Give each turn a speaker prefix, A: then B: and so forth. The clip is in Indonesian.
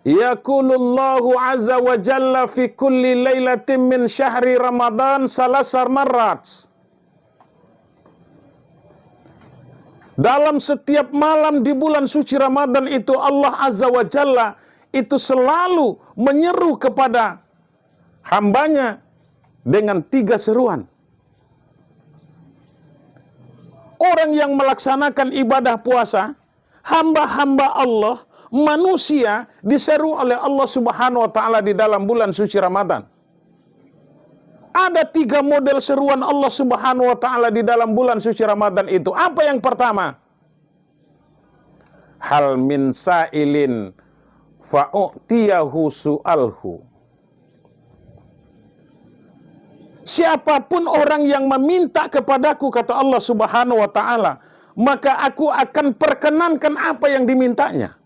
A: Yaqulullahu azza wa jalla fi kulli lailatin min syahri Ramadan salasar marrat. Dalam setiap malam di bulan suci Ramadan itu Allah azza wa jalla itu selalu menyeru kepada hambanya dengan 3 seruan. Orang yang melaksanakan ibadah puasa, hamba-hamba Allah, manusia diseru oleh Allah Subhanahu wa taala di dalam bulan suci Ramadan. Ada 3 model seruan Allah Subhanahu wa taala di dalam bulan suci Ramadan itu. Apa yang pertama? Hal min sa'ilin fa'u'tiyahu su'alhu. Siapapun orang yang meminta kepadaku, kata Allah Subhanahu wa taala, maka aku akan perkenankan apa yang dimintanya.